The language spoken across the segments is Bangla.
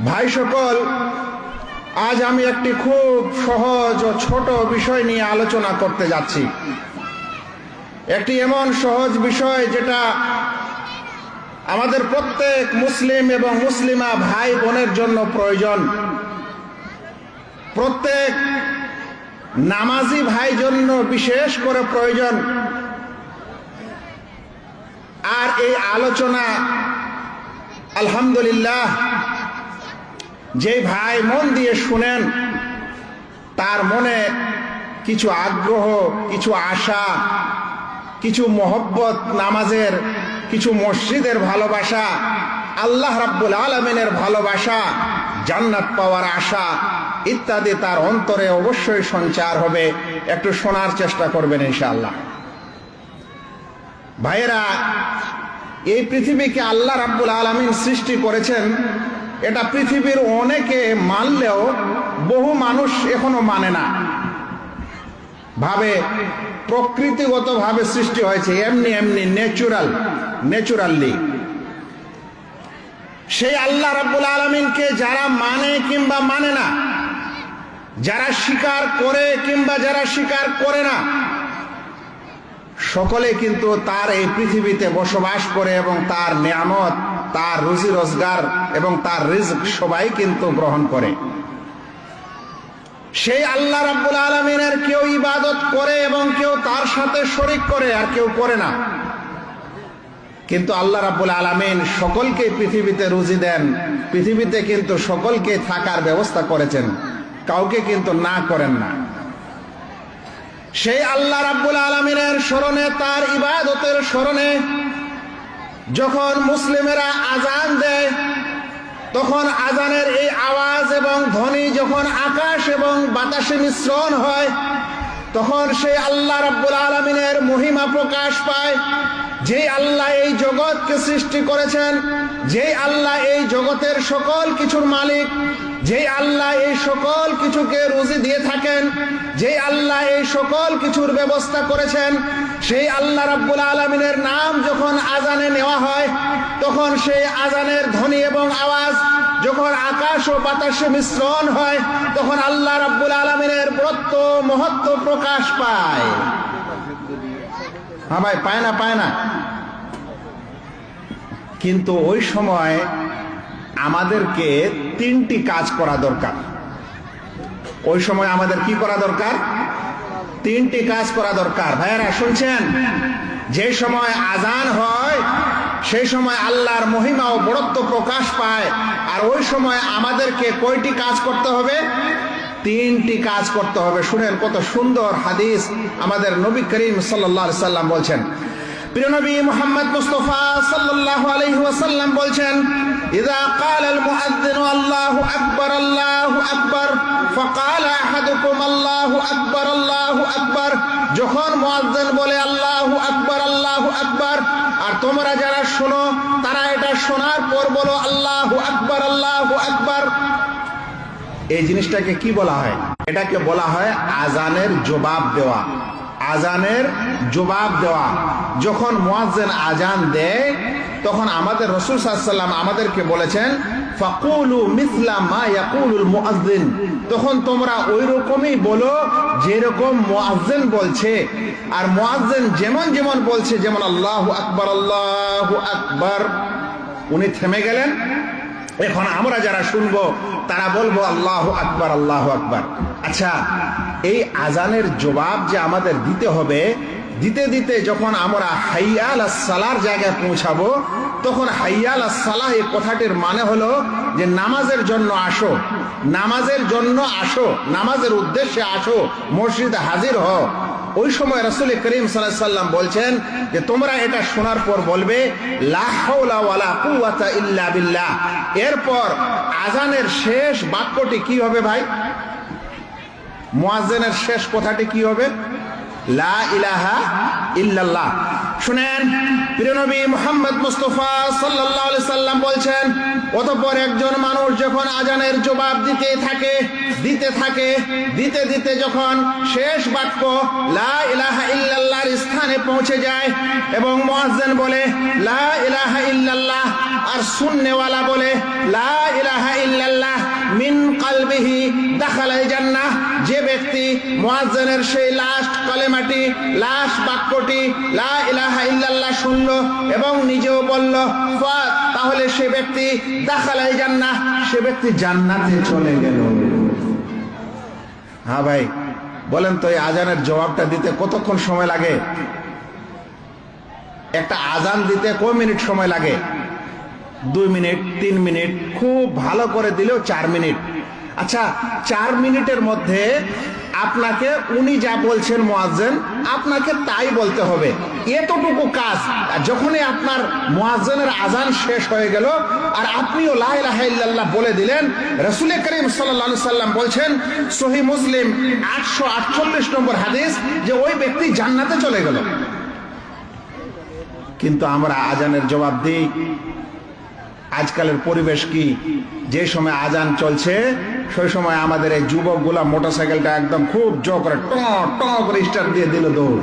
ভাই সকল, আজ আমি একটি খুব সহজ ও ছোট বিষয় নিয়ে আলোচনা করতে যাচ্ছি। একটি এমন সহজ বিষয় যেটা আমাদের প্রত্যেক মুসলিম এবং মুসলিমা ভাই বোনের জন্য প্রয়োজন, প্রত্যেক নামাজি ভাই জন্য বিশেষ করে প্রয়োজন। আর এই আলোচনা আলহামদুলিল্লাহ যে ভাই মন দিয়ে শুনেন, তার মনে কিছু আগ্রহ, কিছু আশা, কিছু মহব্বত নামাজের, কিছু মসজিদের ভালোবাসা, আল্লাহ রাব্বুল আলামিনের ভালোবাসা, জান্নাত পাওয়ার আশা ইত্যাদি তার অন্তরে অবশ্যই সঞ্চার হবে। একটু শোনার চেষ্টা করবেন ইনশাআল্লাহ। ভাইয়েরা, এই পৃথিবীকে আল্লাহ রাব্বুল আলামিন সৃষ্টি করেছেন, এটা পৃথিবীর অনেকে মানলেও বহু মানুষ এখনো মানে না। ভাবে প্রকৃতিগতভাবে সৃষ্টি হয়েছে, এমনি এমনি ন্যাচুরালি। সেই আল্লাহ রাব্বুল আলামিনকে যারা মানে কিংবা মানে না, যারা স্বীকার করে কিংবা যারা স্বীকার করে না, সকলে কিন্তু তার এই পৃথিবীতে বসবাস করে এবং তার নিয়ামত, তার রুজি রোজগার এবং তার রিজক সবাই কিন্তু গ্রহণ করে। সেই আল্লাহ রাব্বুল আলামিনের কেউ ইবাদত করে এবং কেউ তার সাথে শরীক করে, আর কেউ করে না। কিন্তু আল্লাহ রাব্বুল আলামিন সকলকে পৃথিবীতে রুজি দেন, পৃথিবীতে কিন্তু সকলকে থাকার ব্যবস্থা করেছেন, কাউকে কিন্তু না করেন না। সেই আল্লাহ রাব্বুল আলামিনের স্মরণে, তার ইবাদতের স্মরণে যখন মুসলিমেরা আজান দেয়, তখন আজানের এই আওয়াজ এবং ধ্বনি যখন আকাশ এবং বাতাসে মিশ্রণ হয়, তখন সেই আল্লাহ রাব্বুল আলামিনের মহিমা প্রকাশ পায়। যেই আল্লাহ এই জগৎকে সৃষ্টি করেছেন, যেই আল্লাহ এই জগতের সকল কিছুর মালিক, যেই আল্লাহ এই সকল কিছুকে রুজি দিয়ে থাকেন, যেই আল্লাহ এই সকল কিছুর ব্যবস্থা করেছেন, সেই আল্লাহ রাব্বুল আলামিনের নাম যখন আজানে নেওয়া হয়, তখন সেই আজানের ধ্বনি এবং আওয়াজ যখন আকাশ ও বাতাসে মিশ্রণ হয়, তখন আল্লাহ রাব্বুল আলামিনের বড়ত্ব মহত্ব প্রকাশ পায়। হ্যাঁ ভাই, পায় না। কিন্তু ওই সময় আমাদেরকে তিনটি কাজ করা দরকার। ওই সময় আমাদের কি করা দরকার? তিনটি কাজ করা দরকার। ভাইয়েরা শুনছেন? যে সময় আজান হয় সেই সময় আল্লাহর মহিমা ও বড়ত্ব প্রকাশ পায়। আর ওই সময় আমাদেরকে কয়টি কাজ করতে হবে? তিনটি কাজ করতে হবে। শুনেন কত সুন্দর হাদিস আমাদের নবী করিম সাল্লাল্লাহু আলাইহি সাল্লাম বলছেন। প্রিয় নবী মুহাম্মদ মুস্তাফা সাল্লাল্লাহু আলাইহি ওয়াসাল্লাম বলছেন, ইযা ক্বালা আল মুআযযিন আল্লাহু আকবার আল্লাহু আকবার ফাকালা আহাদুকুম আল্লাহু আকবার, যখন মুয়াজ্জিন বলে আল্লাহু আকবার, আর তোমরা যারা শোনো তারা এটা শোনার পর বলো আল্লাহু আকবার। এই জিনিসটাকে কি বলা হয়? এটাকে বলা হয় আজানের জবাব দেওয়া। আজানের জবাব দেওয়া। যখন মুয়াজ্জিন আজান দেয়, তখন আমাদের রাসূল সাল্লাল্লাহু আলাইহি ওয়াসাল্লাম আমাদেরকে বলেছেন, ফাকুলু মিসলা মা ইয়াকুলুল মুয়াজ্জিন, তখন তোমরা ওই রকমই বলো যেরকম মুয়াজ্জিন বলছে। আর মুয়াজ্জিন যেমন বলছে, যেমন আল্লাহু আকবার, উনি থেমে গেলেন, এখন আমরা যারা শুনবো তারা বলবো আল্লাহু আকবার। আচ্ছা, এই আজানের জবাব যে আমাদের দিতে হবে, দিতে যখন আমরা হাইয়া আলাস সালার জায়গায় পৌঁছাবো, তখন হাইয়া আলাস সালাহ এই কথাটির মানে হলো যে নামাজের জন্য আসো, নামাজের জন্য আসো, নামাজের উদ্দেশ্যে আসো, মসজিদে হাজির হও। ওই সময় রাসূল করিম সাল্লাল্লাহু আলাইহি সাল্লাম বলছেন যে তোমরা এটা শোনার পর বলবে লা হাওলা ওয়ালা কুওয়াতা ইল্লা বিল্লাহ। এরপর আজানের শেষ বাক্যটি কি হবে ভাই? মুয়াজ্জিনের শেষ কথাটি কি হবে? লা ইলাহা ইল্লাল্লাহ। শুনেন, প্রিয় নবী মুহাম্মদ মুস্তাফা সাল্লাল্লাহু আলাইহি সাল্লাম বলছেন, অতঃপর একজন মানুষ যখন আজানের জবাব দিতে থাকে যখন শেষ বাক্য লা ইলাহা ইল্লাল্লাহর স্থানে পৌঁছে যায় এবং মুয়াজ্জিন বলে লা ইলাহা ইল্লাল্লাহ আর শুননেওয়ালা বলে লা ইলাহা ইল্লাল্লাহ মিন কলবিহি দাখালাল জান্নাহ, যে ব্যক্তি মুয়াজ্জিনের সেই লাস্ট কালেমাটি, লাস্ট বাক্যটি লা ইলাহা ইল্লাল্লাহ শুনলো এবং নিজেও বলল, তাহলে সে ব্যক্তি দাখালাল জান্নাহ, সে ব্যক্তি জান্নাতে চলে গেল। হ্যাঁ ভাই, বলেন তো এই আজানের জবাবটা দিতে কতক্ষণ সময় লাগে? একটা আজান দিতে কয় মিনিট সময় লাগে? 2 মিনিট, 3 মিনিট, খুব ভালো করে দিলেও 4 মিনিট। আচ্ছা, 4 মিনিটের মধ্যে আপনাকে উনি যা বলছেন মুয়াজ্জিন, আপনাকে তাই বলতে হবে, এতটুকু কাজ। যখনই আপনার মুয়াজ্জিনের আজান শেষ হয়ে গেল আর আপনিও লা ইলাহা ইল্লাল্লাহ বলে দিলেন, রাসূল করিম সাল্লাল্লাহু আলাইহি সাল্লাম বলছেন, সহিহ মুসলিম 848 নম্বর হাদিস, যে ওই ব্যক্তি জান্নাতে চলে গেল। কিন্তু আমরা আজানের জবাব দিই। আজকালের পরিবেশ কি? যে সময় আজান চলছে সেই সময় আমাদের এই যুবকগুলা মোটরসাইকেলটা একদম খুব জোর করে ট করে স্টার্ট দিয়ে দিল দৌড়।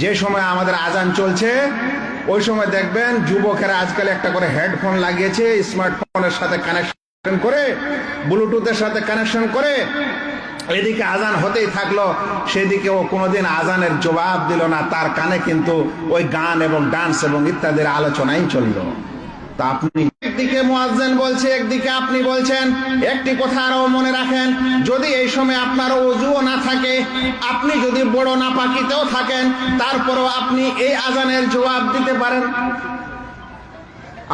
যে সময় আমাদের আজান চলছে ওই সময় দেখবেন যুবকেরা আজকাল একটা করে হেডফোন লাগিয়েছে, স্মার্টফোনের সাথে কানেকশন করে, ব্লুটুথের সাথে কানেকশন করে, এদিকে আজান হতেই থাকলো, সেদিকে ও কোনোদিন আজানের জবাব দিল না। তার কানে কিন্তু ওই গান এবং ডান্স এবং ইত্যাদির আলোচনাই চললো। তা আপনি একদিকে মুয়াজ্জিন বলছে, একদিকে আপনি বলছেন। একটি কথা আরো মনে রাখেন, যদি এই সময় আপনার ওযুও না থাকে, আপনি যদি বড় নাপাকিতেও থাকেন, তারপরও আপনি এই আজানের জবাব দিতে পারেন।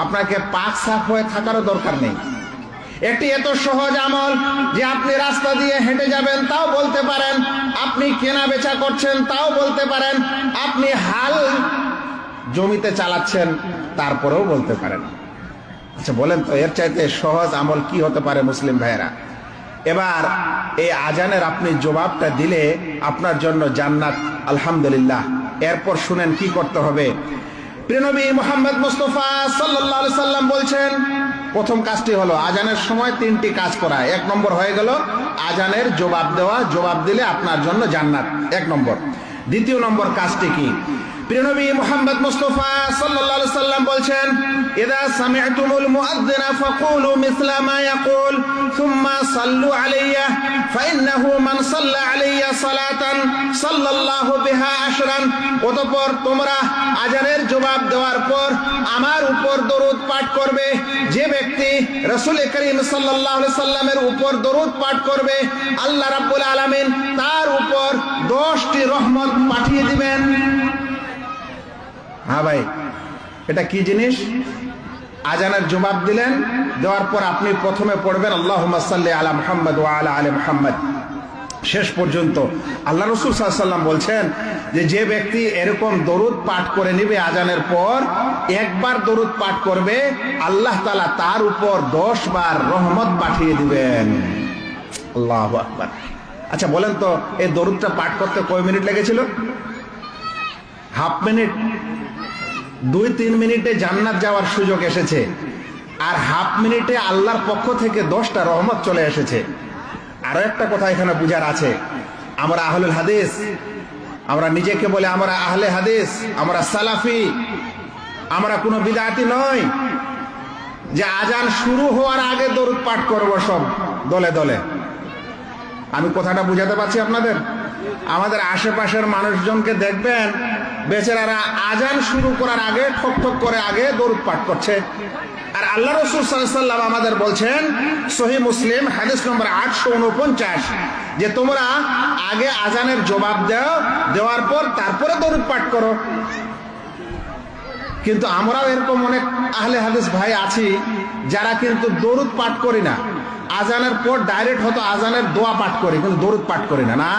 আপনাকে পাক সাফ হয়ে থাকারও দরকার নেই। একটি এত সহজ আমল যে আপনি রাস্তা দিয়ে হেঁটে যাবেন তাও বলতে পারেন, আপনি কেনা বেচা করছেন তাও বলতে পারেন, আপনি হাল জমিতে চালাচ্ছেন তারপরেও বলতে পারেন। আচ্ছা বলেন তো এর চাইতে সহজ আমল কি হতে পারে মুসলিম ভাইয়েরা? এবার এই আজানের আপনি জবাবটা দিলে আপনার জন্য জান্নাত, আলহামদুলিল্লাহ। এরপর শুনেন কি করতে হবে। প্রিয় নবী মুহাম্মদ মুস্তাফা সাল্লাল্লাহু আলাইহি সাল্লাম বলছেন, প্রথম কাজটি হলো আজানের সময় 3টি কাজ করা। 1 নম্বর হয়ে গেল আজানের জবাব দেওয়া, জবাব দিলে আপনার জন্য জান্নাত, 1 নম্বর। দ্বিতীয় নম্বর কাজটি কি? প্রিয় নবী মুহাম্মদ মুস্তাফা সাল্লাল্লাহু আলাইহি সাল্লাম বলছেন, ইযা সামি'তুমুল মুআযযিনা ফাকুলু মিসলা মা ইয়াকুল সুম্মা সাল্লু আলাইয়া ফাইন্নাহু মান সাল্লা আলাইয়া সালাতান সাল্লাল্লাহু বিহা আশরান। অতঃপর তোমরা আজানের জবাব দেওয়ার পর আমার উপর দরুদ পাঠ করবে। যে ব্যক্তি রাসূল করিম সাল্লাল্লাহু আলাইহি সাল্লামের উপর দরুদ পাঠ করবে, আল্লাহ রাব্বুল আলামিন তার উপর 10টি রহমত পাঠিয়ে দিবেন। হ্যাঁ ভাই, এটা কি জিনিস? আজানের জবাব দিলেন, দেওয়ার পর আপনি প্রথমে পড়বেন আল্লাহুম্মা সাল্লি আলা মুহাম্মদ ওয়া আলা আলি মুহাম্মদ, শেষ পর্যন্ত। আল্লাহ রাসূল সাল্লাল্লাহু আলাইহি ওয়াসাল্লাম বলছেন যে ব্যক্তি এরকম দরুদ পাঠ করে নেবে আজানের পর, একবার দরুদ পাঠ করবে, আল্লাহ তাআলা তার উপর 10 বার রহমত পাঠিয়ে দিবেন। আল্লাহু আকবার। আচ্ছা বলেন তো এই দরুদটা পাঠ করতে কয় মিনিট লেগেছিল? Half minute. 2-3 মিনিটে জান্নাত যাওয়ার সুযোগ এসেছে, আর হাফ মিনিটে আল্লাহর পক্ষ থেকে 10টা রহমত চলে এসেছে। আরো একটা কথা এখানে বুঝার আছে, আমরা আহলুল হাদিস, আমরা নিজেকে বলে আমরা আহলে হাদিস, আমরা সালাফি, আমরা কোনো বিদআতি নয় যে আজান শুরু হওয়ার আগে দরুদ পাঠ করব সব দলে দলে। আমি কথাটা বুঝাতে পারছি আপনাদের? আমাদের আশেপাশের মানুষজনকে দেখবেন বেচারারা আজান শুরু করার আগে ঠক ঠক করে আগে দরুদ পাঠ করছে। আর আল্লাহ রাসূল সাল্লাল্লাহু আলাইহি ওয়াসাল্লাম আমাদের বলছেন, সহিহ মুসলিম হাদিস নম্বর 849, যে তোমরা আগে আজানের জবাব দাও, দেওয়ার পর তারপরে দরুদ পাঠ করো। কিন্তু আমরাও এরকম অনেক আহলে হাদিস ভাই আছি যারা কিন্তু দরুদ পাঠ করি না, আজানের পর ডাইরেক্ট হয়তো আজানের দোয়া পাঠ করি, কিন্তু দরুদ পাঠ করি না। না,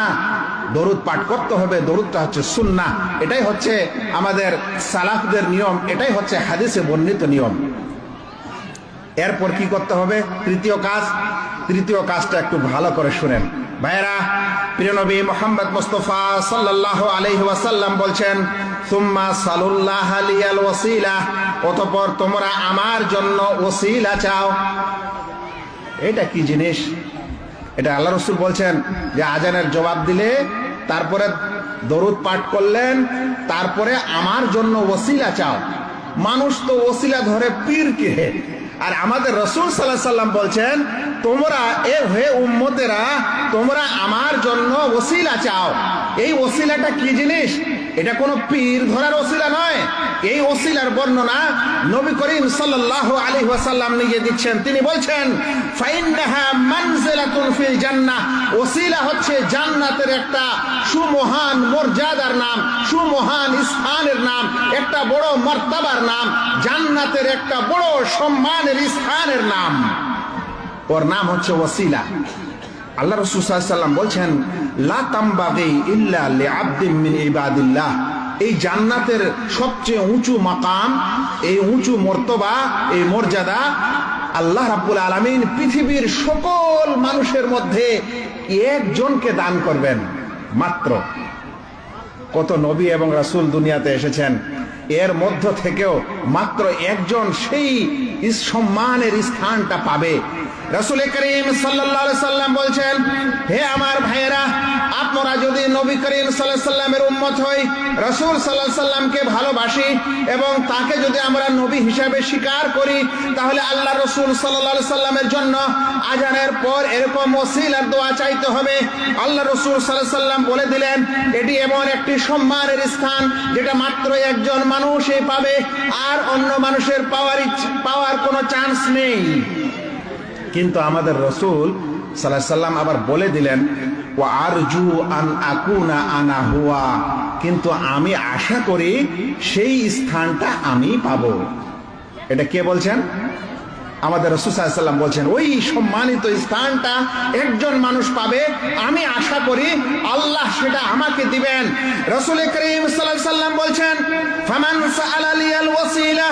দরুদ পাঠ করতে হবে। দরুদটা হচ্ছে সুন্নাহ, এটাই হচ্ছে আমাদের সালাফদের নিয়ম, এটাই হচ্ছে হাদিসে বর্ণিত নিয়ম। এরপর কি করতে হবে? তৃতীয় কাজটা একটু ভালো করে শুনেন ভাইয়েরা। প্রিয় নবী মুহাম্মদ মুস্তাফা সাল্লাল্লাহু আলাইহি ওয়াসাল্লাম বলছেন, সুম্মা সালুল্লাহ লিয়াল ওয়াসিলা, অতঃপর তোমরা আমার জন্য ওসিলা চাও। এটা কি জিনিস? এটা আল্লাহ রাসূল বলছেন যে আজানের জবাব দিলে তারপরে দরুদ পাঠ করলেন, তারপরে আমার জন্য ওসিলা চাও। মানুষ তো ওসিলা ধরে পীরকে, আর আমাদের রাসূল সাল্লাল্লাহু আলাইহি ওয়াসাল্লাম বলছেন তোমরা হে উম্মতেরা তোমরা আমার জন্য ওসিলা চাও। এই ওসিলাটা কি জিনিস? এটা কোনো পীর ধরার ওসিলা নয়। এই ওসিলার বর্ণনা নবী করিম সাল্লাল্লাহু আলাইহি ওয়াসাল্লাম নিজে দিচ্ছেন। তিনি বলছেন ফাইন্নাহা মানজিলাতুন ফিল জান্নাহ, ওসিলা হচ্ছে জান্নাতের একটা সুমহান মর্যাদার নাম, সুমহান স্থানের নাম, একটা বড় মর্তবার নাম, জান্নাতের একটা বড় সম্মানের স্থানের নাম। ওর নাম হচ্ছে ওসিলা। আল্লাহ রাসূল সাল্লাল্লাহু আলাইহি ওয়াসাল্লাম বলছেন লা তামবাগি ইল্লা লিআবদিন মিন ইবাদিল্লাহ, এই জান্নাতের সবচেয়ে উঁচু মাকাম, এই উঁচু মর্তবা, এই মর্যাদা আল্লাহ রাব্বুল আলামিন পৃথিবীর সকল মানুষের মধ্যে একজনকে দান করবেন মাত্র। কত নবী এবং রাসূল দুনিয়াতে এসেছেন, এর মধ্য থেকেও মাত্র একজন সেই সম্মানের স্থানটা পাবে। রাসূল করিম সাল্লাল্লাহু আলাইহি সাল্লাম বলছেন, হে আমার ভাইয়েরা, আপনারা যদি নবী করিম সাল্লাল্লাহু আলাইহি সাল্লামের উম্মত হই, রাসূল সাল্লাল্লাহু আলাইহি সাল্লামকে ভালোবাসি এবং তাকে যদি আমরা নবী হিসাবে স্বীকার করি, তাহলে আল্লাহ রাসূল সাল্লাল্লাহু আলাইহি সাল্লামের জন্য আজানের পর এরকম ওসিলার দোয়া চাইতে হবে। আল্লাহ রাসূল সাল্লাল্লাহু আলাইহি সাল্লাম বলে দিলেন এটি এমন একটি সম্মানের স্থান যেটা মাত্র একজন মানুষই পাবে, আর অন্য মানুষের পাওয়ার কোনো চান্স নেই। কিন্তু আমাদের রাসূল সাল্লাল্লাহু আলাইহি সাল্লাম আবার বলে দিলেন ওয়া আরজু আন আকুনা আনা হুয়া, কিন্তু আমি আশা করি সেই স্থানটা আমি পাবো। এটা কে বলছেন? আমাদের রাসূল সাল্লাল্লাহু আলাইহি সাল্লাম বলছেন ওই সম্মানিত স্থানটা একজন মানুষ পাবে, আমি আশা করি আল্লাহ সেটা আমাকে দিবেন। রাসূল করিম সাল্লাল্লাহু আলাইহি সাল্লাম বলছেন ফামান সাআলা লিয়াল ওয়াসিলা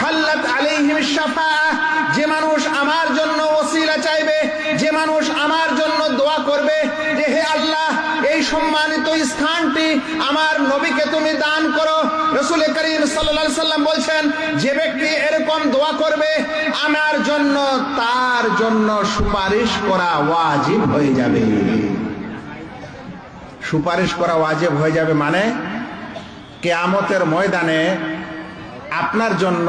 হাল্লাত আলাইহি শাফাআহ, যে মানুষ আমার জন্য ওসিলা চাইবে, যে মানুষ আমার জন্য দোয়া করবে যে হে আল্লাহ এই সম্মানিত স্থানটি আমার নবীকে তুমি দান করো, রাসূল করিম সাল্লাল্লাহু আলাইহি সাল্লাম বলছেন যে ব্যক্তি এরকম দোয়া করবে আমার জন্য, তার জন্য সুপারিশ করা ওয়াজিব হয়ে যাবে। সুপারিশ করা ওয়াজিব হয়ে যাবে মানে কিয়ামতের ময়দানে আপনার জন্য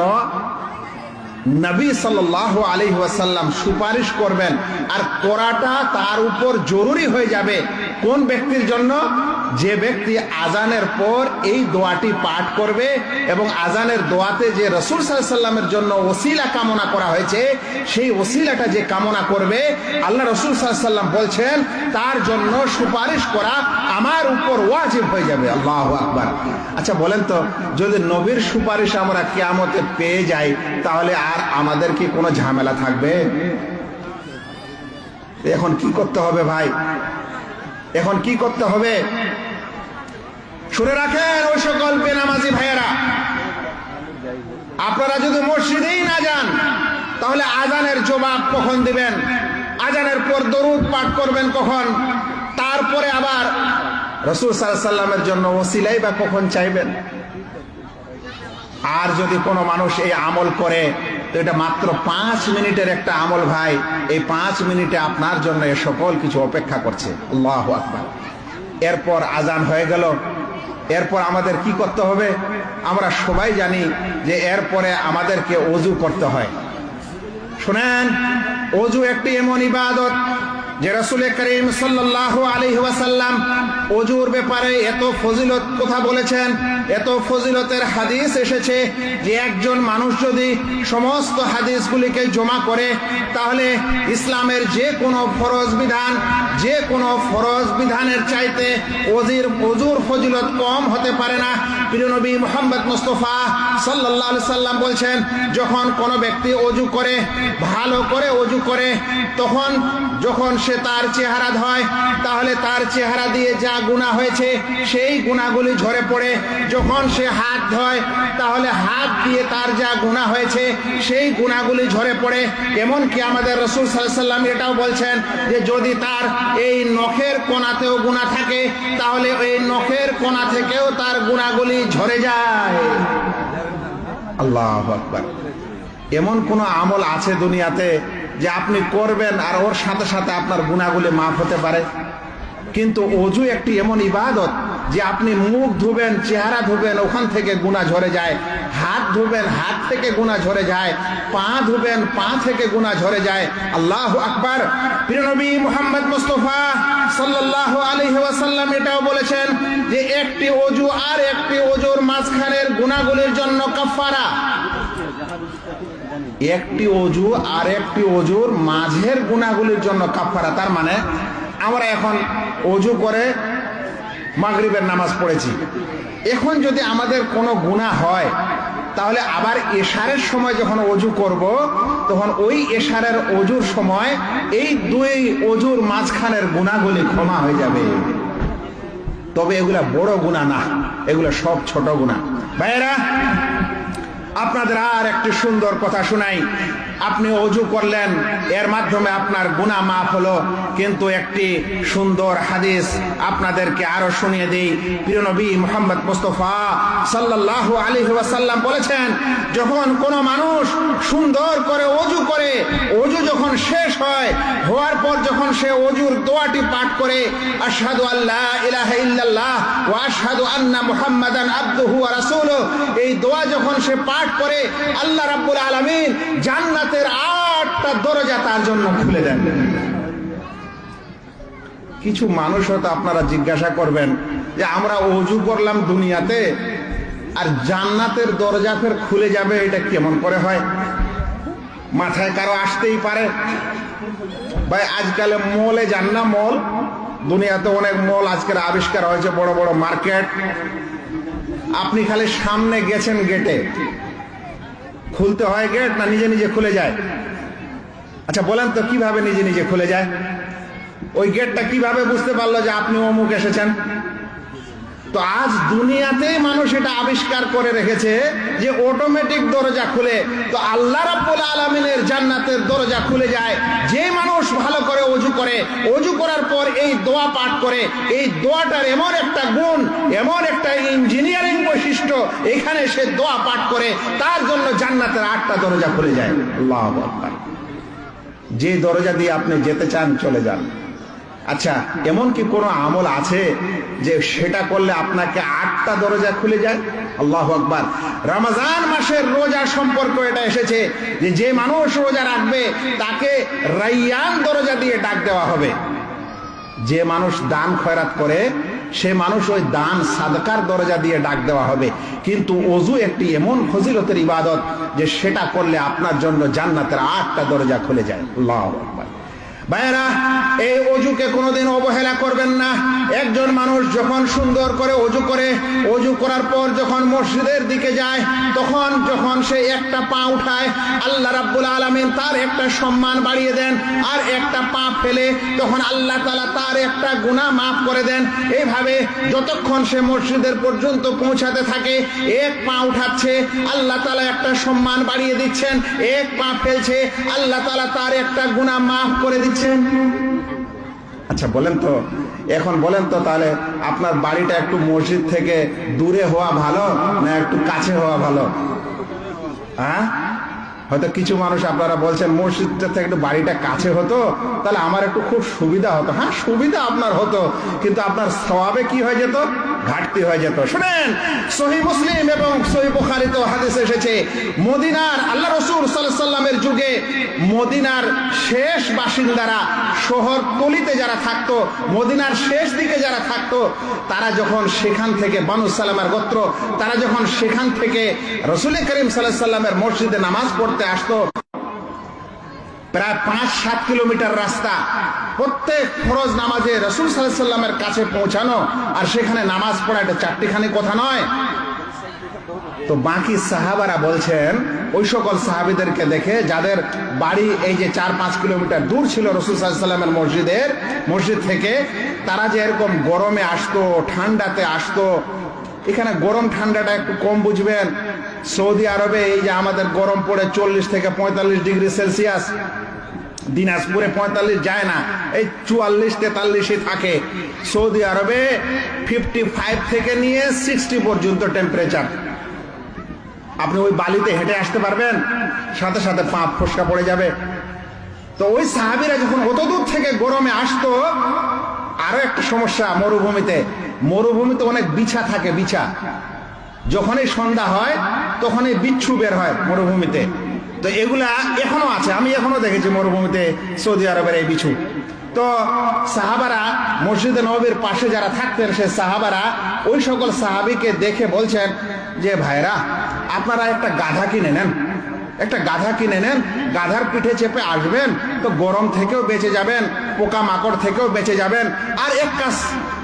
নবী সাল্লাল্লাহু আলাইহি ওয়াসাল্লাম সুপারিশ করবেন, আর করাটা তার উপর জরুরি হয়ে যাবে। কোন ব্যক্তির জন্য? যে ব্যক্তি আজানের পর এই দোয়াটি পাঠ করবে এবং আজানের দোয়াতে যে রাসূল সাল্লাল্লাহু আলাইহি ওয়াসাল্লামের জন্য ওসিলা কামনা করা হয়েছে, সেই ওসিলাটা যে কামনা করবে, আল্লাহ রাসূল সাল্লাল্লাহু আলাইহি ওয়াসাল্লাম বলছেন তার জন্য সুপারিশ করা আমার উপর ওয়াজিব হয়ে যাবে। আল্লাহু আকবার। আচ্ছা বলেন তো, যদি নবীর সুপারিশ আমরা কিয়ামতে পেয়ে যাই, তাহলে আর আমাদের কি কোনো ঝামেলা থাকবে? এখন কি করতে হবে ভাই? এখন কি করতে হবে? শুনে রাখেন ওই সকল বেনামাজি ভাইয়েরা, আপনারা যদি মসজিদেই না যান তাহলে আজানের জবাব কখন দিবেন? আজানের পর দরুদ পাঠ করবেন কখন? তারপরে আবার রাসূল সাল্লাল্লাহু আলাইহি ওয়াসাল্লামের জন্য ওসিলাই বা কখন চাইবেন? আর যদি কোনো মানুষ এই আমল করে, তো এটা মাত্র 5 মিনিটের একটা আমল ভাই। এই 5 মিনিটে আপনার জন্য এ সকল কিছু অপেক্ষা করছে। আল্লাহু আকবার। এরপর আজান হয়ে গেল, এরপর আমাদের কি করতে হবে? আমরা সবাই জানি যে এরপরে আমাদেরকে ওযু করতে হয়। শুনেন, ওযু একটি এমন ইবাদত যে রাসূল করিম সাল্লাল্লাহু আলাইহি ওয়াসাল্লাম ওযুর ব্যাপারে এত ফজিলত কথা বলেছেন, এত ফজিলতের হাদিস এসেছে যে একজন মানুষ যদি সমস্ত হাদিসগুলিকে জমা করে, তাহলে ইসলামের যে কোনো ফরজ বিধান, যে কোনো ফরজ বিধানের চাইতে ওযুর ফজিলত কম হতে পারে না। প্রিয় নবী মুহাম্মদ মুস্তাফা সাল্লাল্লাহু আলাইহি সাল্লাম বলছেন, যখন কোনো ব্যক্তি ওযু করে, ভালো করে ওযু করে, তখন যখন সে তার চেহারা ধোয়, তাহলে তার চেহারা দিয়ে যা গুনাহ হয়েছে সেই গুনাহগুলি ঝরে পড়ে। যখন সে হাত ধোয় তাহলে হাত দিয়ে তার যা গুনাহ হয়েছে সেই গুনাহগুলি ঝরে পড়ে। এমনকি আমাদের রাসূল সাল্লাল্লাহু আলাইহি ওয়াসাল্লাম এটাও বলছেন যে যদি তার এই নখের কোণাতেও গুনাহ থাকে তাহলে এই নখের কোণা থেকেও তার গুনাহগুলি ঝরে যায়। আল্লাহু আকবার। এমন কোন আমল আছে দুনিয়াতে যে আপনি করবেন আর ওর সাথে সাথে আপনার গুনাহগুলি মাফ হতে পারে? কিন্তু ওযু একটি এমন ইবাদত যে আপনি মুখ ধুবেন, চেহারা ধুবেন, ওখান থেকে গুনাহ ঝরে যায়। হাত ধুবেন, হাত থেকে গুনাহ ঝরে যায়। পা ধুবেন, পা থেকে গুনাহ ঝরে যায়। আল্লাহু আকবার। প্রিয় নবী মুহাম্মদ মুস্তাফা সাল্লাল্লাহু আলাইহি ওয়াসাল্লাম এটাও বলেছেন যে একটি ওযু আর একটি ওযুর মাঝখানের গুনাহগুলির জন্য কাফারা। একটি ওযু আর একটি ওযুর মাঝের গুনাহগুলির জন্য কাফারা। তার মানে আমরা এখন ওযু করে মাগরিবের নামাজ পড়েছি, এখন যদি আমাদের কোনো গুনাহ হয় তাহলে আবার এশারের সময় যখন ওযু করব তখন ওই এশারের ওযুর সময় এই দুই ওযুর মাঝখানের গুনাহগুলি ক্ষমা হয়ে যাবে। তবে এগুলা বড় গুনাহ না, এগুলা সব ছোট গুনাহ। ভাইয়েরা, আপনাদের আর একটি সুন্দর কথা শোনাই। আপনি ওযু করলেন, এর মাধ্যমে আপনার গুনাহ মাফ হলো, কিন্তু একটি সুন্দর হাদিস আপনাদেরকে আরো শুনিয়ে দেই। প্রিয় নবী মুহাম্মদ মুস্তাফা সাল্লাল্লাহু আলাইহি ওয়াসাল্লাম বলেছেন, যখন কোনো মানুষ সুন্দর করে ওযু করে, ওযু যখন শেষ হয়, হওয়ার পর যখন সে ওযুর দোয়াটি পাঠ করে, আশহাদু আল্লা ইলাহা ইল্লাল্লাহ ওয়া আশহাদু আন্না মুহাম্মাদান আবদুহু ওয়া রাসূলুহু, এই দোয়া যখন সে পাঠ করে আল্লাহ রাব্বুল আলামিন জান্নাতের 8টা দরজা তার জন্য খুলে দেন। কিছু মানুষ হয়তো আপনারা জিজ্ঞাসা করবেন যে আমরা ওযু করলাম দুনিয়াতে আর জান্নাতের দরজা ফের খুলে যাবে, এটা কেমন করে হয়? মাথায় কারো আসতেই পারে। ভাই, আজকাল মলে যান না, মল, দুনিয়াতে অনেক মল আজকের আবিষ্কার হয়েছে, বড় বড় মার্কেট। আপনি খালি সামনে গেছেন, গেটে খুলতে হয় গেট না নিজে নিজে খুলে যায়? আচ্ছা বলেন তো কিভাবে নিজে নিজে খুলে যায়? ওই গেটটা কিভাবে বুঝতে পারলো যে আপনি অমুক এসেছেন? তো আজ দুনিয়াতেই মানুষ এটা আবিষ্কার করে রেখেছে যে অটোমেটিক দরজা খুলে। তো আল্লাহ রাব্বুল আলামিনের জান্নাতের দরজা খুলে যায় যে মানুষ ভালো করে ওযু করে, ওযু করার পর এই দোয়া পাঠ করে। এই দোয়াটার এমন একটা গুণ, এমন একটা ইঞ্জিনিয়ারিং বৈশিষ্ট্য, এখানে সে দোয়া পাঠ করে তার জন্য জান্নাতের 8টা দরজা খুলে যায়। আল্লাহু আকবার। যে দরজা দিয়ে আপনি যেতে চান চলে যান। আচ্ছা, এমন কি কোনো আমল আছে যে সেটা করলে আপনাকে 8টা দরজা খুলে যায়? আল্লাহু আকবার। রমজান মাসের রোজা সম্পর্কে এটা এসেছে যে যে মানুষ রোজা রাখবে তাকে রাইয়ান দরজা দিয়ে ডাক দেওয়া হবে। যে মানুষ দান খয়রাত করে সে মানুষ ওই দান সাদকার দরজা দিয়ে ডাক দেওয়া হবে। কিন্তু ওযু একটি এমন ফজিলতের ইবাদত যে সেটা করলে আপনার জন্য জান্নাতের 8টা দরজা খুলে যায়। আল্লাহু আকবার। ভাইয়েরা, এই ওযুকে কোনোদিন অবহেলা করবেন না। একজন মানুষ যখন সুন্দর করে ওযু করে, ওযু করার পর যখন মসজিদের দিকে যায়, তখন যখন সে একটা পা উঠায় আল্লাহ রাব্বুল আলামিন তার একটা সম্মান বাড়িয়ে দেন, আর একটা পা ফেলে তখন আল্লাহ তাআলা তার একটা গুনাহ মাফ করে দেন। এইভাবে যতক্ষণ সে মসজিদের পর্যন্ত পৌঁছাতে থাকে, এক পা উঠাচ্ছে আল্লাহ তাআলা একটা সম্মান বাড়িয়ে দিচ্ছেন, এক পা ফেলছে আল্লাহ তাআলা তার একটা গুনাহ মাফ করে দিচ্ছেন। আচ্ছা বলেন তো, এখন বলেন তো তাহলে আপনার বাড়িটা একটু মসজিদ থেকে দূরে হওয়া ভালো না একটু কাছে হওয়া ভালো? হ্যাঁ, হয়তো কিছু মানুষ আপনারা বলছেন মসজিদটা থেকে একটু বাড়িটা কাছে হতো তাহলে আমার একটু খুব সুবিধা হতো। হ্যাঁ, সুবিধা আপনার হতো, কিন্তু আপনার সওয়াবে কি হয়ে যেত? ঘাটতি হয়ে যেত। শুনেন, সহিহ মুসলিম এবং সহিহ বুখারীতে হাদিস এসেছে, মদিনার আল্লাহ রাসূল সাল্লাল্লাহু আলাইহি ওয়াসাল্লামের যুগে মদিনার শেষ বাসিন্দারা, শহর তলিতে যারা থাকতো, মদিনার শেষ দিকে যারা থাকতো, তারা যখন সেখান থেকে বানু সালামার গোত্র, তারা যখন সেখান থেকে রাসূল করিম সাল্লাল্লাহু আলাইহি ওয়াসাল্লামের মসজিদে নামাজ পড়তে আসতো, প্রায় 5-7 কিলোমিটার রাস্তা, প্রত্যেক ফরজ নামাজে রাসূল সাল্লাল্লাহু আলাইহি ওয়াসাল্লামের কাছে পৌঁছানো আর সেখানে নামাজ পড়া, এটা চারটিখানি কথা নয়। তো বাকি সাহাবারা বলছেন, ওই সকল সাহাবীদেরকে দেখে যাদের বাড়ি এই যে 4-5 কিলোমিটার দূর ছিল রাসূল সাল্লাল্লাহু আলাইহি ওয়াসাল্লামের মসজিদ থেকে, তারা যে এরকম গরমে আসতো, ঠান্ডাতে আসতো, এখানে গরম ঠান্ডাটা একটু কম বুঝবেন। সৌদি আরবে এই যে আমাদের গরম পড়ে 40 থেকে 45 ডিগ্রি সেলসিয়াস, দিনাজপুরে 45 যায় না, এই 44-43 থাকে। সৌদি আরবে 55 থেকে নিয়ে 60 পর্যন্ত টেম্পারেচার। আপনি ওই বালিতে হেঁটে আসতে পারবেন, সাথে সাথে পা ফসকা পড়ে যাবে। তো ওই সাহাবীরা যখন অত দূর থেকে গরমে আসতো, আরো একটা সমস্যা মরুভূমিতে অনেক বিছা থাকে, বিছা। যখনই সন্ধ্যা হয় তখনই বিচ্ছু বের হয় মরুভূমিতে। তো এগুলা এখনো আছে, আমি এখনো দেখেছি মরুভূমিতে সৌদি আরবের এই বিছু। তো সাহাবারা মসজিদে নববীর পাশে যারা থাকতেন, সে সাহাবারা ওই সকল সাহাবীকে দেখে বলছেন যে ভাইরা, আপনারা একটা গাধা কিনে নেন, গাধার পিঠে চেপে আসবেন, তো গরম থেকেও বেঁচে যাবেন, পোকা মাকড় থেকেও বেঁচে যাবেন। আর এক কাজ,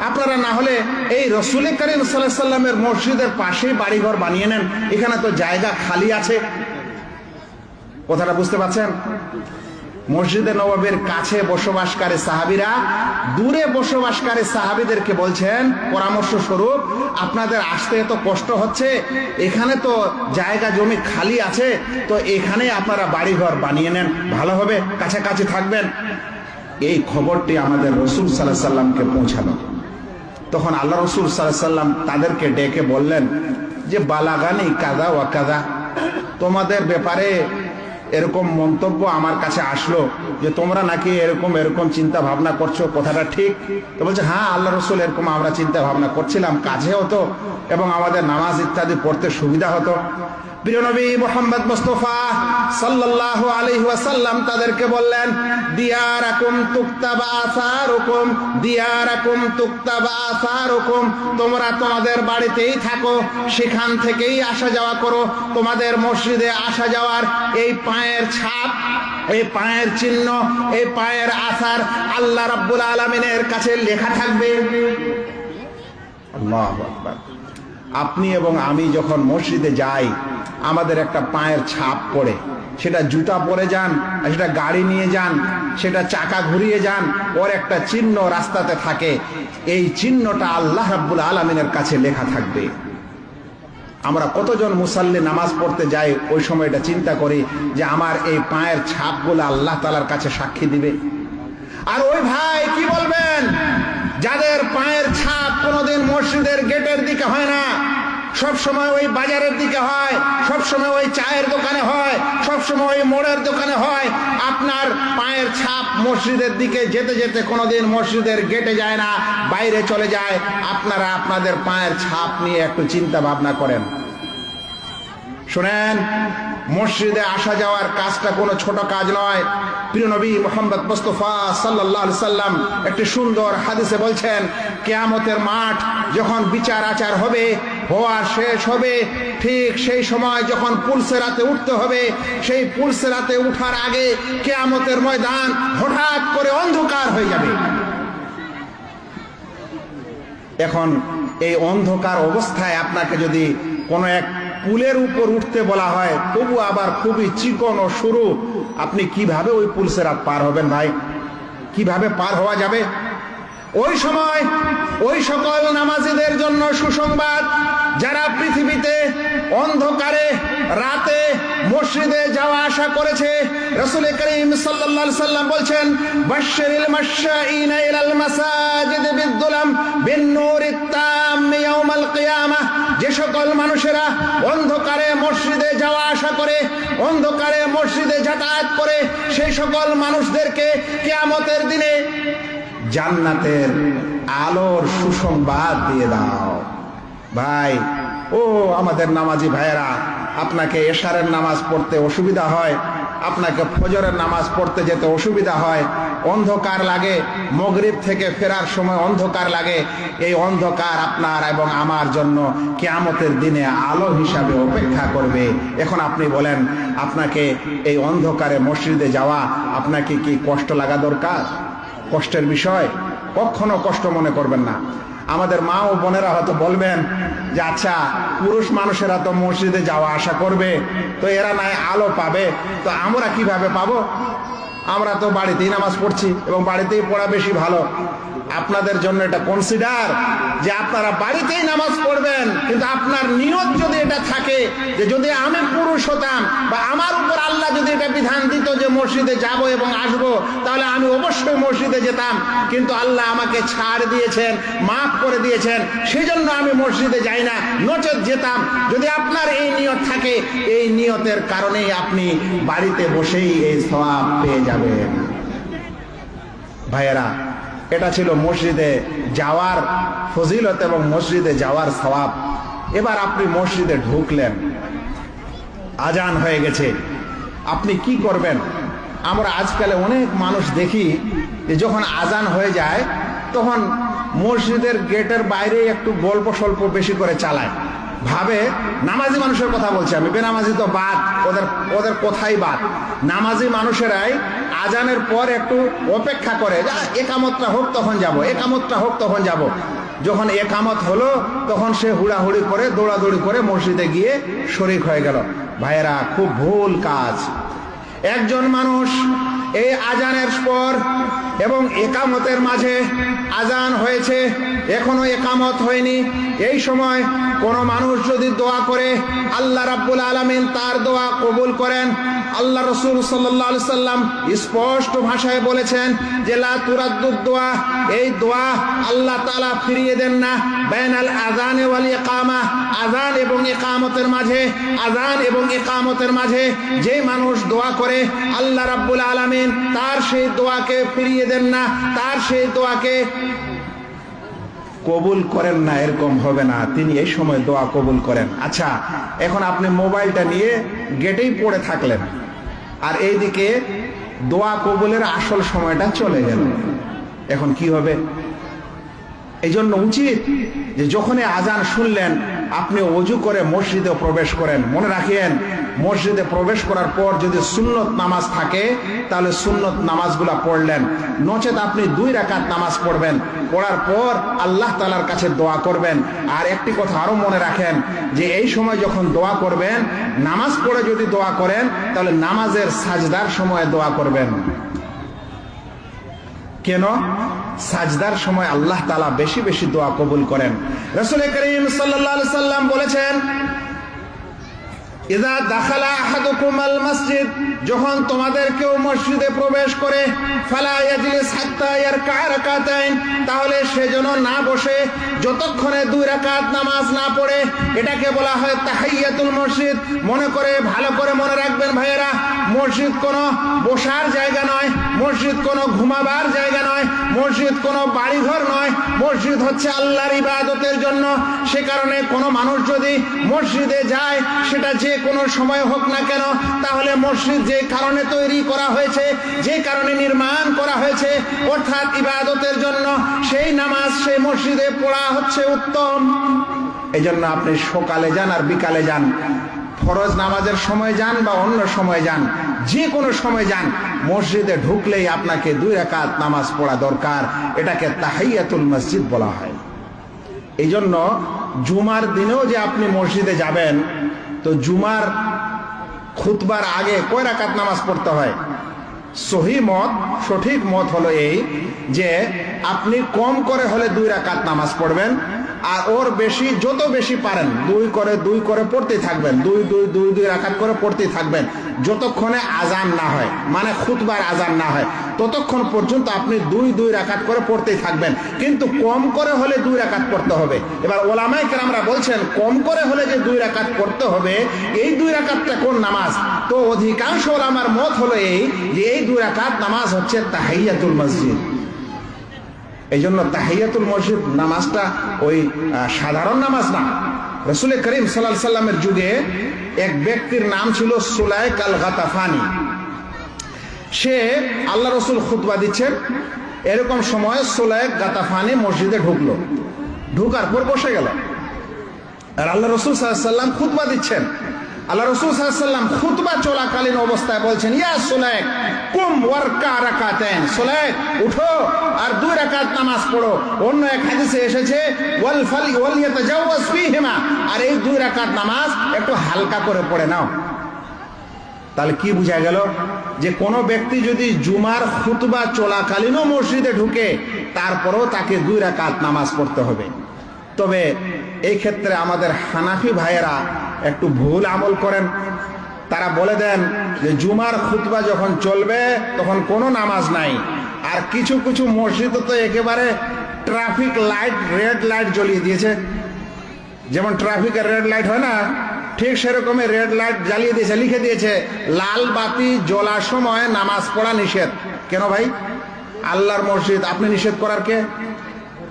আপনারা না হলে এই রসুল করিম সাল্লাল্লাহু আলাইহি ওয়াসাল্লামের মসজিদের পাশেই বাড়িঘর বানিয়ে নেন, এখানে তো জায়গা খালি আছে। কথাটা বুঝতে পারছেন? মসজিদে নববীর কাছে বসবাসকারী সাহাবীরা দূরে বসবাসকারী সাহাবীদেরকে বলছেন পরামর্শ স্বরূপ, আপনাদের আসতে এত কষ্ট হচ্ছে, এখানে তো জায়গা জমি খালি আছে, তো এখানে আপনারা বাড়িঘর বানিয়ে নেন, ভালো হবে, কাছাকাছি থাকবেন। এই খবরটি আমাদের রসুল সাল্লাল্লাহু আলাইহি ওয়াসাল্লামকে পৌঁছালো। তখন আল্লাহ রসুল সাল্লাল্লাহু আলাইহি ওয়াসাল্লাম তাদেরকে ডেকে বললেন যে বালাগানি কাদা ওয়া কাদা, তোমাদের ব্যাপারে এরকম মন্তব্য আমার কাছে আসলো যে তোমরা নাকি এরকম চিন্তা ভাবনা করছো, কথাটা ঠিক? তো বলছে হ্যাঁ আল্লাহ রসুল, এরকম আমরা চিন্তা ভাবনা করছিলাম, কাজে হতো এবং আমাদের নামাজ ইত্যাদি পড়তে সুবিধা হতো। প্রিয় নবী মুহাম্মদ মুস্তাফা সাল্লাল্লাহু আলাইহি ওয়াসাল্লাম তাদেরকে বললেন, দিয়ারাকুম তুকতাবা আসারুকুম, তোমরা তোমাদের বাড়িতেই থাকো, সেখান থেকেই আসা যাওয়া করো। তোমাদের মসজিদে আসা যাওয়ার এই পায়ের ছাপ, এই পায়ের চিহ্ন, এই পায়ের আসার আল্লাহ রাব্বুল আলামিনের কাছে লেখা থাকবে। আল্লাহু আকবার। আপনি এবং আমি যখন মসজিদে যাই, আমাদের একটা পায়ের ছাপ পড়ে, সেটা জুতা পরে যান, সেটা গাড়ি নিয়ে যান, সেটা চাকা ঘুরিয়ে যান, ওর একটা চিহ্ন রাস্তাতে থাকে। এই চিহ্নটা আল্লাহ রাব্বুল আলামিনের কাছে লেখা থাকবে। আমরা কতজন মুসাল্লি নামাজ পড়তে যাই, ওই সময় এটা চিন্তা করি যে আমার এই পায়ের ছাপগুলো আল্লাহ তাআলার কাছে সাক্ষী দিবে। আর ওই ভাই কি বলবেন যাদের পায়ের ছাপ কোনোদিন মসজিদের গেটের দিকে হয় না, সব সময় ওই বাজারের দিকে হয়, সব সময় ওই চায়ের দোকানে হয়, সব সময় ওই মোড়ের দোকানে হয়। আপনার পায়ের ছাপ মসজিদের দিকে যেতে যেতে কোনোদিন মসজিদের গেটে যায় না, বাইরে চলে যায়। আপনারা আপনাদের পায়ের ছাপ নিয়ে একটু চিন্তা ভাবনা করেন। শুনেন, মসজিদে আসা যাওয়ার কাজটা কোনো ছোট কাজ নয়। প্রিয় নবী মুহাম্মদ মুস্তাফা সাল্লাল্লাহু আলাইহি সাল্লাম একটি সুন্দর হাদিসে বলছেন, কিয়ামতের মাঠ যখন বিচার আচার হবে, হওয়া শেষ হবে, ঠিক সেই সময় যখন পুলসেরাতে উঠতে হবে, সেই পুলসেরাতে উঠার আগে কিয়ামতের ময়দান হঠাৎ করে অন্ধকার হয়ে যাবে। এখন এই অন্ধকার অবস্থায় আপনাকে যদি কোনো এক পুলের উপর উঠতে বলা হয়, তবু আবার খুবই চিকন ও সরু, আপনি কিভাবে ওই পুলসেরাত পার হবেন ভাই? কিভাবে পার হওয়া যাবে? ওই সময় ওই সকল নামাজীদের জন্য সুসংবাদ যারা পৃথিবীতে অন্ধকারে রাতে মসজিদে যাওয়া আসা করেছে। রাসূল করিম সাল্লাল্লাহু আলাইহি সাল্লাম বলছেন, বাশশিরিল মাশাঈনা ইলাল মাসাজিদ বিদ-দুলাম বিন-নূরিত তাম ইয়াউমাল কিয়ামাহ। যে সকল মানুষেরা অন্ধকারে মসজিদে যাওয়া আসা করে, অন্ধকারে মসজিদে যাতায়াত করে, সেই সকল মানুষদেরকে কিয়ামতের দিনে জান্নাতের আলোর সুসংবাদ দিয়ে দাও। ভাই, ও আমাদের নামাজি ভাইয়েরা, আপনাকে এশারের নামাজ পড়তে অসুবিধা হয়, আপনাকে ফজরের নামাজ পড়তে যেতে অসুবিধা হয়, অন্ধকার লাগে, মাগরিব থেকে ফেরার সময় অন্ধকার লাগে। এই অন্ধকার আপনার এবং আমার জন্য কিয়ামতের দিনে আলো হিসাবে অপেক্ষা করবে। এখন আপনি বলেন, আপনাকে এই অন্ধকারে মসজিদে যাওয়া আপনাকে কি কষ্ট লাগা দরকার? কষ্টের বিষয়? কখনো কষ্ট মনে করবেন না। আমাদের মা ও বোনেরা হয়তো বলবেন যে আচ্ছা, পুরুষ মানুষেরা তো মসজিদে যাওয়া আসা করবে, তো এরা নাই আলো পাবে, তো আমরা কিভাবে পাবো? আমরা তো বাড়িতেই নামাজ পড়ছি এবং বাড়িতেই পড়া বেশি ভালো। আপনাদের জন্য এটা কনসিডার যে আপনারা বাড়িতেই নামাজ পড়বেন, কিন্তু আপনার নিয়ত যদি এটা থাকে যে যদি আমি পুরুষ হতাম বা আমার উপর আল্লাহ যদি এটা বিধান দিত যে মসজিদে যাব এবং আসব, তাহলে আমি অবশ্যই মসজিদে যেতাম, কিন্তু আল্লাহ আমাকে ছাড় দিয়েছেন, মাফ করে দিয়েছেন, সেই জন্য আমি মসজিদে যাই না, নচেত যেতাম। যদি আপনার এই নিয়ত থাকে, এই নিয়তের কারণেই আপনি বাড়িতে বসেই এই সওয়াব পেয়ে যাবেন। ভাইয়েরা, এটা ছিল মসজিদে যাওয়ার ফজিলত এবং মসজিদে যাওয়ার সওয়াব। এবার আপনি মসজিদে ঢুকলেন, আজান হয়ে গেছে, আপনি কি করবেন? আমরা আজকালে অনেক মানুষ দেখি যে যখন আজান হয়ে যায় তখন মসজিদের গেটের বাইরে একটু গল্প স্বল্প বেশি করে চালায়, ভাবে নামাজি মানুষের কথা বলছি আমি, বেনামাজি তো বাদ, ওদের কথাই বাদ। নামাজি মানুষেরাই আজানের পর একটু অপেক্ষা করে, একামতটা হোক তখন যাব, একামতটা হোক তখন যাব। যখন একামত হলো তখন সে হুড়াহুড়ি করে দৌড়াদৌড়ি করে মসজিদে গিয়ে শরীক হয়ে গেল। ভাইয়েরা, খুব ভুল কাজ। একজন মানুষ এই আজানের পর এবং একামতের মাঝে, আজান হয়েছে এখনো একামত হয়নি, এই সময় কোন মানুষ যদি দোয়া করে আল্লাহ রাব্বুল আলামিন তার দোয়া কবুল করেন। আল্লাহ রাসূল সাল্লাল্লাহু আলাইহি সাল্লাম স্পষ্ট ভাষায় বলেছেন যে লা তুরাদ্দুদ দোয়া, এই দোয়া আল্লাহ তাআলা ফিরিয়ে দেন না। বাইনাল আযান ওয়াল ইকামা, আযান এবং ইকামতের মাঝে, আযান এবং ইকামতের মাঝে যে মানুষ দোয়া করে আল্লাহ রাব্বুল আলামিন তার সেই দোয়াকে ফিরিয়ে দেন না, তার সেই দোয়াকে কবুল করেন না, এরকম হবে না। তিনি এই সময় দোয়া কবুল করেন। আচ্ছা, এখন আপনি মোবাইলটা নিয়ে গেটেই পড়ে থাকলেন, আর এইদিকে দোয়া কবুলের আসল সময়টা চলে গেল, এখন কি হবে? এই জন্য উচিত যে যখনই আজান শুনলেন আপনি ওযু করে মসজিদে প্রবেশ করেন। মনে রাখেন, মসজিদে প্রবেশ করার পর যদি সুন্নত নামাজ থাকে তাহলে সুন্নত নামাজগুলা পড়লেন, নচেত আপনি 2 রাকাত নামাজ পড়বেন, পড়ার পর আল্লাহ তাআলার কাছে দোয়া করবেন। আর একটি কথা আরো মনে রাখেন যে এই সময় যখন দোয়া করবেন, নামাজ পড়ে যদি দোয়া করেন তাহলে নামাজের সাজদার সময় দোয়া করবেন। কেন? সাজদার সময় আল্লাহ তাআলা বেশি বেশি দোয়া কবুল করেন। রাসূল করিম সাল্লাল্লাহু আলাইহি সাল্লাম বলেছেন, ইযা দাখালা আহাদুকুম আল মসজিদ, যখন তোমাদের কেউ মসজিদে প্রবেশ করে, ফালা ইয়াজলিস হাত্তা ইয়ারকা রাকাতাইন, তাহলে সে যেন না বসে যতক্ষণে 2 রাকাত নামাজ না পড়ে। এটাকে বলা হয় তাহিয়াতুল মসজিদ। মনে করে ভালো করে মনে রাখবেন ভাইয়েরা, মসজিদ কোনো বসার জায়গা নয়, মসজিদ কোনো ঘুমাবার জায়গা নয়, মসজিদ কোনো বাড়িঘর নয়, মসজিদ হচ্ছে আল্লাহর ইবাদতের জন্য। সে কারণে কোনো মানুষ যদি মসজিদে যায়, সেটা যে কোনো সময় হোক না কেন, তাহলে মসজিদ যে কারণে তৈরি করা হয়েছে, যে কারণে নির্মাণ করা হয়েছে, অর্থাৎ ইবাদতের জন্য, সেই নামাজ সেই মসজিদে পড়া হচ্ছে উত্তম। এই জন্য আপনি সকালে যান আর বিকালে যান, ফরজ নামাজের সময় যান বা অন্য সময় যান, যে কোনো সময় যান, মসজিদে ঢুকলেই আপনাকে 2 রাকাত নামাজ পড়া দরকার। এটাকে তাহিয়াতুল মসজিদ বলা হয়। এই জন্য জুমার দিনেও যে আপনি মসজিদে যাবেন, তো জুমার খুতবার আগে কয় রাকাত নামাজ পড়তে হয়? সহি মত, সঠিক মত হলো এই যে আপনি কম করে হলে 2 রাকাত নামাজ পড়বেন, আর ওর বেশি, যত বেশি পারেন 2 করে পড়তে থাকবেন, 2 রাকাত করে পড়তে থাকবেন, যতক্ষণে আজান না হয়, মানে খুতবার আজান না হয়, ততক্ষণ পর্যন্ত আপনি 2 রাকাত করে পড়তেই থাকবেন। কিন্তু কম করে হলে 2 রাকাত পড়তে হবে। এবার ওলামায়ে কেরামরা বলছেন, কম করে হলে যে 2 রাকাত পড়তে হবে, এই 2 রাকাতটা কোন নামাজ? তো অধিকাংশ ওলামার মত হলো এই যে এই 2 রাকাত নামাজ হচ্ছে তাহিয়াতুল মসজিদ। এই জন্য তাহিয়াতুল মসজিদ নামাজটা ওই সাধারণ নামাজ না। রাসূল করিম সাল্লাল্লাহু আলাইহি সাল্লামের যুগে এক ব্যক্তির নাম ছিল সুলাইক আল গাতাফানি। সে আল্লাহ রাসূল খুতবা দিচ্ছেন, এরকম সময় সুলাইক গাতাফানি মসজিদে ঢুকলো, ঢুকার পর বসে গেল। আর আল্লাহ রাসূল সাল্লাল্লাহু আলাইহি সাল্লাম খুতবা দিচ্ছেন। আল্লাহ রাসূল সাল্লাল্লাহু আলাইহি সাল্লাম খুতবা চলাকালীন অবস্থায় বলছেন, ইয়া সুলাইক কুম ওয়ারকা রাকাতাইন, সুলাইক উঠো আর 2 রাকাত নামাজ পড়ো। অন্য এক হাদিসে এসেছে ওয়াল ইয়াতাজাওয়াজ ফীহিমা, আর এই 2 রাকাত নামাজ একটু হালকা করে পড়ে নাও। তাহলে কি বোঝা গেল যে কোনো ব্যক্তি যদি জুমার খুতবা চলাকালীনও মসজিদে ঢুকে তারপরেও তাকে 2 রাকাত নামাজ পড়তে হবে। তবে এই ক্ষেত্রে আমাদের হানাফি ভাইয়েরা একটু ভুল আমল করেন। তারা বলে দেন যে জুমার খুতবা যখন চলবে তখন কোনো নামাজ নাই। আর কিছু কিছু মসজিদে তো একেবারে ট্রাফিক লাইট, রেড লাইট জ্বলিয়ে দিয়েছে। যেমন ট্রাফিকের রেড লাইট হয় না, ঠিক সেরকমই রেড লাইট জ্বালিয়ে দিয়েছে, লিখে দিয়েছে লাল বাতি জ্বলার সময় নামাজ পড়া নিষেধ। কেন ভাই? আল্লাহর মসজিদ, আপনি নিষেধ করার কে?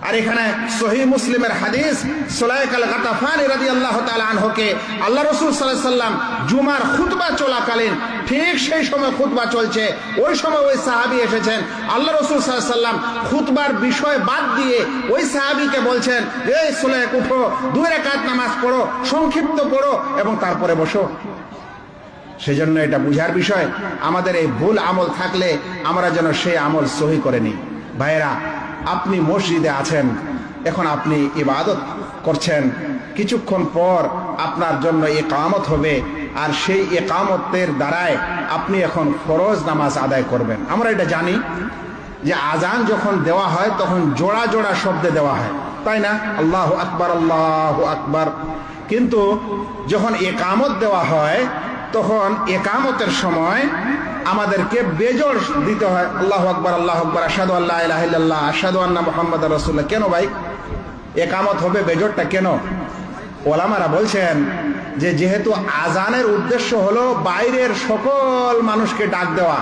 আর এখানে সহিহ মুসলিমের হাদিস, সুলাইক আল গাতাফানি রাদিয়াল্লাহু তাআলা আনহুকে আল্লাহ রাসূল সাল্লাল্লাহু আলাইহি সাল্লাম জুমার খুতবা চলাকালীন, ঠিক সেই সময় খুতবা চলছে, ওই সময় ওই সাহাবী এসেছেন। আল্লাহ রাসূল সাল্লাল্লাহু আলাইহি সাল্লাম খুতবার বিষয় বাদ দিয়ে ওই সাহাবীকে বলছেন, এই সুলাইক উঠো, 2 রাকাত নামাজ পড়ো, সংক্ষিপ্ত পড়ো এবং তারপরে বসো। সেজন্য এটা বুঝার বিষয়, আমাদের এই ভুল আমল থাকলে আমরা যেন সেই আমল সহি করে নিই। ভাইরা, আপনি মসজিদে আছেন, এখন আপনি ইবাদত করছেন, কিছুক্ষণ পর আপনার জন্য ইকামত হবে, আর সেই ইকামতের দ্বারায় আপনি এখন ফরজ নামাজ আদায় করবেন। আমরা এটা জানি যে আজান যখন দেওয়া হয় তখন জোড়া জোড়া শব্দে দেওয়া হয়, তাই না? আল্লাহু আকবার, আল্লাহু আকবার। কিন্তু যখন ইকামত দেওয়া হয় তখন ইকামতের সময় আমাদেরকে বেজোড় দিতে হয়, আল্লাহু আকবার, আল্লাহু আকবার, আশহাদু আল্লা ইলাহা ইল্লাল্লাহ, আশহাদু আন্না মুহাম্মাদার রাসূলুল্লাহ। কেন ভাই ইকামত হবে বেজোড়টা কেন? ওলামারা বলছেন যে যেহেতু আজানের উদ্দেশ্য হলো বাইরের সকল মানুষকে ডাক দেওয়া,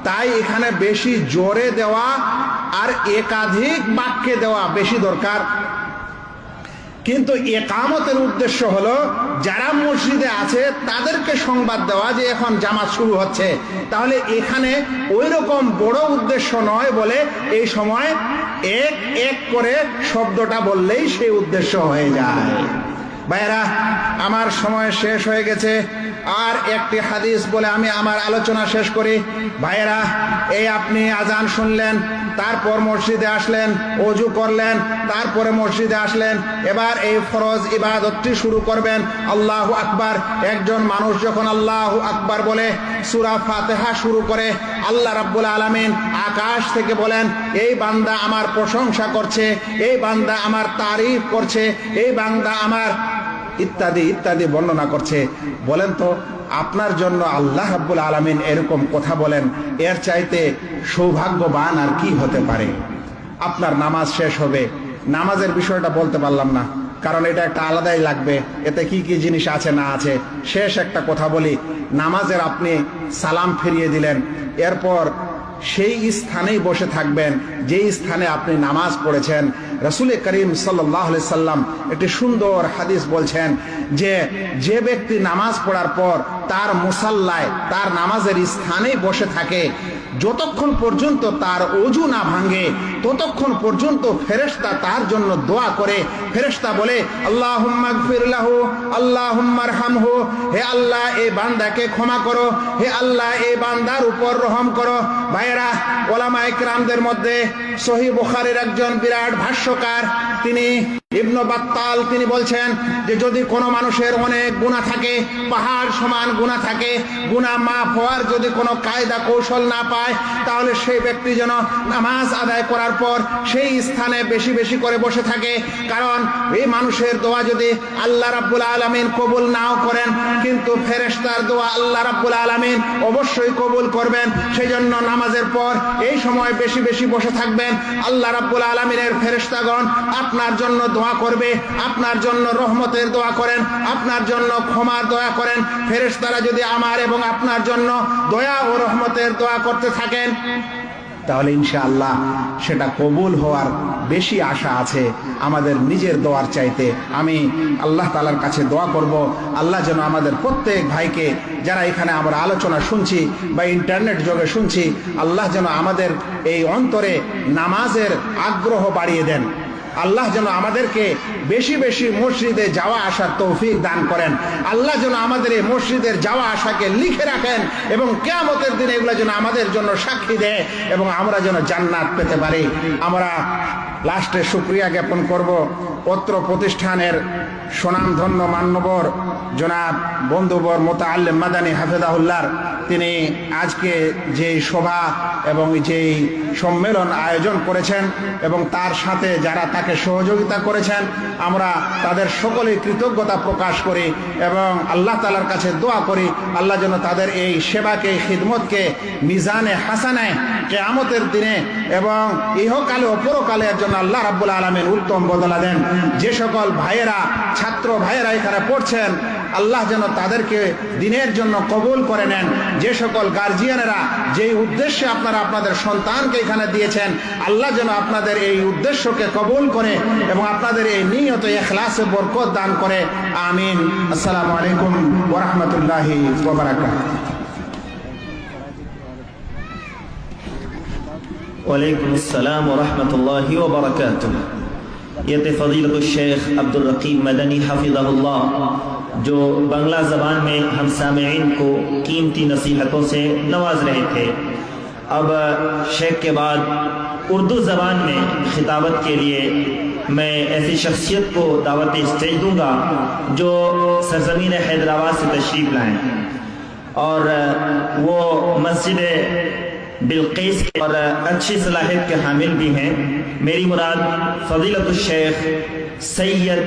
তাই এখানে বেশি জোরে দেওয়া আর একাধিক বাক্যে দেওয়া বেশি দরকার। কিন্তু ইকামতের উদ্দেশ্য হলো যারা মসজিদে আছে তাদেরকে সংবাদ দেওয়া যে এখন জামাত শুরু হচ্ছে। তাহলে এখানে ওই রকম বড় উদ্দেশ্য নয় বলে এই সময় এক এক করে শব্দটা বললেই সেই উদ্দেশ্য হয়ে যায়। ভাইরা, আমার সময় শেষ হয়ে গেছে, আর একটি হাদিস বলে আমি আমার আলোচনা শেষ করি। ভাইরা, এই আপনি আজান শুনলেন, তারপর মসজিদে আসলেন, ওযু করলেন, তারপরে মসজিদে আসলেন, এবার এই ফরজ ইবাদতটি শুরু করবেন। আল্লাহু আকবার। একজন মানুষ যখন আল্লাহু আকবার বলে সূরা ফাতিহা শুরু করে, আল্লাহ রাব্বুল আলামিন আকাশ থেকে বলেন, এই বান্দা আমার প্রশংসা করছে, এই বান্দা আমার তারিফ করছে, এই বান্দা আমার ইত্যাদি ইত্যাদি বর্ণনা করছে। বলেন তো, আপনার জন্য আল্লাহ রাব্বুল আলামিন এরকম কথা বলেন, এর চাইতে সৌভাগ্যবান আর কি হতে পারে? আপনার নামাজ শেষ হবে, নামাজের বিষয়টা বলতে পারলাম না, কারণ এটা একটা আলাদাই লাগবে, এতে কি কি জিনিস আছে না আছে। শেষ একটা কথা বলি, নামাজের আপনি সালাম ফিরিয়ে দিলেন, এরপর সেই স্থানেই বসে থাকবেন যেই স্থানে আপনি নামাজ পড়েছেন। রাসূল করিম সাল্লাল্লাহু আলাইহি সাল্লাম একটি সুন্দর হাদিস বলছেন যে যে ব্যক্তি নামাজ পড়ার পর তার মুসাল্লায়, তার নামাজের স্থানেই বসে থাকে, যতক্ষণ পর্যন্ত তার ওযু না ভাঙে ততক্ষণ পর্যন্ত ফেরেশতা তার জন্য দোয়া করে। ফেরেশতা বলে, আল্লাহুম্মা গফির লাহু, আল্লাহুম্মা আরহামহু, হে আল্লাহ এই বান্দাকে ক্ষমা করো, হে আল্লাহ এই বান্দার উপর রহম করো। ভাইয়েরা, ওলামায়ে কেরামদের মধ্যে সহিহ বুখারীর একজন বিরাট ভাষ্যকার, তিনি ইবনে বাত্তাল, তিনি বলছেন যে যদি কোনো মানুষের অনেক গুনাহ থাকে, পাহাড় সমান গুনাহ থাকে, গুনাহ মাফ হওয়ার যদি কোনো কায়দা কৌশল না পায়, তাহলে সেই ব্যক্তি যেন নামাজ আদায় করার পর সেই স্থানে বেশি বেশি করে বসে থাকে। কারণ এই মানুষের দোয়া যদি আল্লাহ রাব্বুল আলামিন কবুল নাও করেন, কিন্তু ফেরেশতার দোয়া আল্লাহ রাব্বুল আলামিন অবশ্যই কবুল করবেন। সেই জন্য নামাজের পর এই সময় বেশি বেশি বসে থাকবেন। আল্লাহ রাব্বুল আলামিনের ফেরেশতাগণ আপনার জন্য দোয়া করবে, আপনার জন্য রহমতের দোয়া করেন, আপনার জন্য ক্ষমার দোয়া করেন। ফেরেশতারা যদি আমার এবং আপনার জন্য দয়া ও রহমতের দোয়া করতে থাকেন, তাহলে ইনশাআল্লাহ সেটা কবুল হওয়ার বেশি আশা আছে আমাদের নিজের দোয়ার চাইতে। আমি আল্লাহ তাআলার কাছে দোয়া করব, আল্লাহ যেন আমাদের প্রত্যেক ভাইকে, যারা এখানে আমরা আলোচনা শুনছি বা ইন্টারনেট যোগে শুনছি, আল্লাহ যেন আমাদের এই অন্তরে নামাজের আগ্রহ বাড়িয়ে দেন। আল্লাহ যেন আমাদেরকে বেশি বেশি মসজিদে যাওয়া আসার তৌফিক দান করেন। আল্লাহ যেন আমাদের এই মসজিদের যাওয়া আসাকে লিখে রাখেন এবং কিয়ামতের দিনে এগুলো যেন আমাদের জন্য সাক্ষী দেয় এবং আমরা যেন জান্নাত পেতে পারি। আমরা লাস্টে শুকরিয়া জ্ঞাপন করব অত্র প্রতিষ্ঠানের সুনামধন্য মান্যবর জনাব বন্ধুবর মোতাআল্লিম মাদানী হাফেজাহুল্লাহর, তিনি আজকে যেই সভা এবং যেই সম্মেলন আয়োজন করেছেন এবং তার সাথে যারা তাকে সহযোগিতা করেছেন, আমরা তাদের সকলেই কৃতজ্ঞতা প্রকাশ করি এবং আল্লাহ তাআলার কাছে দোয়া করি আল্লাহ যেন তাদের এই সেবাকে, খিদমতকে মিজানে হাসানায় কিয়ামতের দিনে এবং ইহকালে ও পরকালের জন্য আল্লাহ রাব্বুল আলামিন উত্তম বদলা দেন। যে সকল ভাইয়েরা, ছাত্র ভাইয়েরা এখানে পড়ছেন, আল্লাহ যেন তাদেরকে দিনের জন্য কবুল করে নেন। যে সকল গার্জিয়ানেরা যেই উদ্দেশ্যে আপনারা আপনাদের সন্তানকে এখানে দিয়েছেন, আল্লাহ যেন আপনাদের এই উদ্দেশ্যকে কবুল করে এবং আপনাদের এই নিয়ত ইখলাসে বরকত দান করে। আমিন। আসসালামু আলাইকুম ওয়া রাহমাতুল্লাহি ওয়া বারাকাতুহু। वालेकुम अस्सलाम व रहमतुल्लाहि व बरकातुहू। ये फ़ज़ीलतुल शेख अब्दुल रकीब मदनी हफ़िज़हुल्लाह जो बांग्ला ज़बान में हम सामिईन को कीमती नसीहतों से नवाज रहे थे। अब शेख के बाद उर्दू ज़बान में खिताबत के लिए मैं ऐसी शख्सियत को दावत स्टेज दूँगा जो सरज़मीन हैदराबाद से तशरीफ़ लाएँ और वो मस्जिद बिल्किस और अच्छी सलाहियत के हामिल भी हैं। मेरी मुराद फ़ज़ीलतुल शेख सैयद